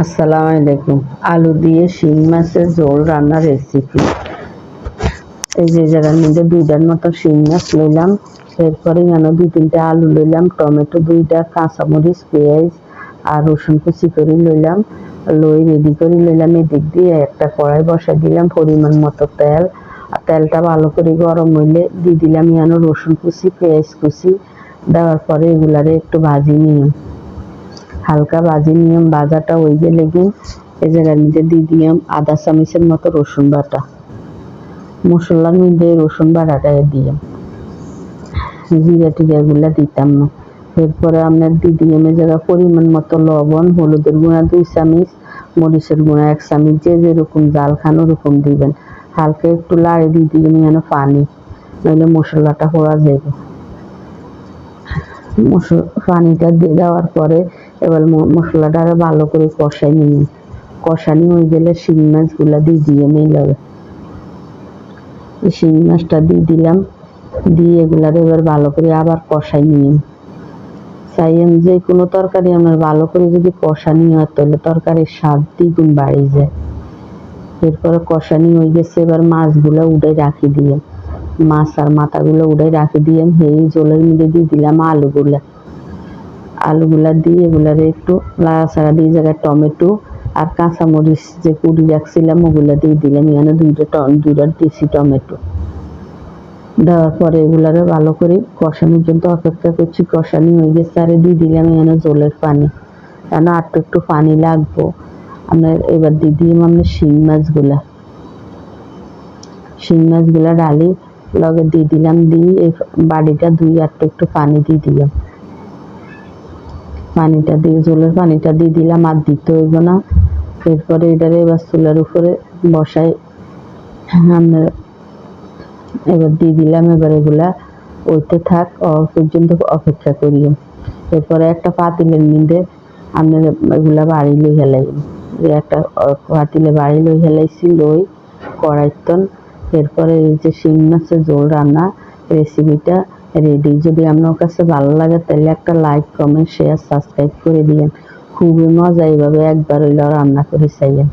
আসসালামু আলাইকুম। আলু দিয়ে শিং মাছের ঝোল রান্নার রেসিপি। এই যে জায়গার মধ্যে 2টার মতো শিং মাছ লইলাম। এরপরে এখানে 2-3টা আলু লইলাম, টমেটো 2টা, কাঁচামরিচ, পেঁয়াজ আর রসুন কুচি করে লইলাম। লই রেডি করে লইলাম। এদিক দিয়ে একটা কড়াই বসাই দিলাম, পরিমাণ মতো তেল। আর তেলটা ভালো করে গরম হইলে দিয়ে দিলাম এখানে রসুন কুচি, পেঁয়াজ কুচি। দেওয়ার পরে এগুলারে একটু ভাজি নিলাম, হালকা ভাজি নিলাম। ভাজাটা হয়ে গেলে এই জায়গার মধ্যে দিয়ে দিলাম আধা চামচের মতো রসুন বাটা। মশলার মধ্যে রসুন বাটাটা দিলাম, জিরা টিরাগুলা দিতাম না। এরপরে আপনার দিয়ে দিলাম এই জায়গা পরিমাণ মতো লবণ, হলুদের গুঁড়া 2 চামচ, মরিচের গুঁড়া 1 চামচ। যে যেরকম জাল খান ওরকম দিবেন। হালকা একটু লাড়ি দিয়ে দিলাম এখানে পানি, নইলে মশলাটা পোড়া যাবে। পানিটা দিয়ে দেওয়ার পরে এবার মশলাটা আরো ভালো করে কষাই নিই। কষানি হয়ে গেলে শিং মাছগুলা দিয়ে দিয়ে মেলাবে। শিং মাছটা দিয়ে দিলাম, দিয়ে এগুলারে এবার ভালো করে আবার কষাই নিই। চাইয়েন যে কোনো তরকারি আপনার ভালো করে যদি কষানি হয় তাহলে তরকারির স্বাদ দ্বিগুণ বাড়ে যায়। এরপরে কষানি হয়ে গেছে, এবার মাছগুলো উঠে রাখি দিয়ে, মাছ আর মাথাগুলো উঠে রাখি দিয়ে এই জলের মধ্যে দিয়ে দিলাম আলুগুলা দিয়ে এগুলারে একটু লাড়াচাড়া দিয়ে জায়গায় টমেটো আর কাঁচামরিচ যে কুড়ি রাখছিলাম ওগুলা দিয়ে দিলাম। এখানে 2টা দিয়েছি টমেটো। দেওয়ার পরে এগুলারে ভালো করে কষানোর জন্য অপেক্ষা করছি। কষানি হয়ে গেছে, আর দিয়ে দিলাম এখানে জলের পানি, কেন আর একটু পানি লাগবো আপনার। এবার দিয়ে দিলাম আপনার শিং মাছগুলা ডালি লগে দিয়ে দিলাম, দিয়ে এই বাড়িটা ধুয়ে আর একটু পানি দিয়ে দিলাম। পানিটা দিয়ে জলের পানিটা দিয়ে দিলাম, আর দিতে হইব না। এরপরে এটারে এবার চুলার উপরে বসাই আপনার। এবার দিয়ে দিলাম, এবার এগুলা ওইতে থাক পর্যন্ত অপেক্ষা করি। এরপরে একটা পাতিলের মধ্যে আপনার এগুলা বাড়ি লই হেলাইম। একটা পাতিলে বাড়ি লই হেলাইছি, লই কড়াইতন। এরপরে এই যে শিং মাছের ঝোল রান্না রেসিপিটা রেডি। যদি আপনার কাছে ভালো লাগে তাহলে একটা লাইক, কমেন্ট, শেয়ার, সাবস্ক্রাইব করে দিবেন। খুবই মজা, এইভাবে একবার হইলেও রান্না করে চাইয়েন।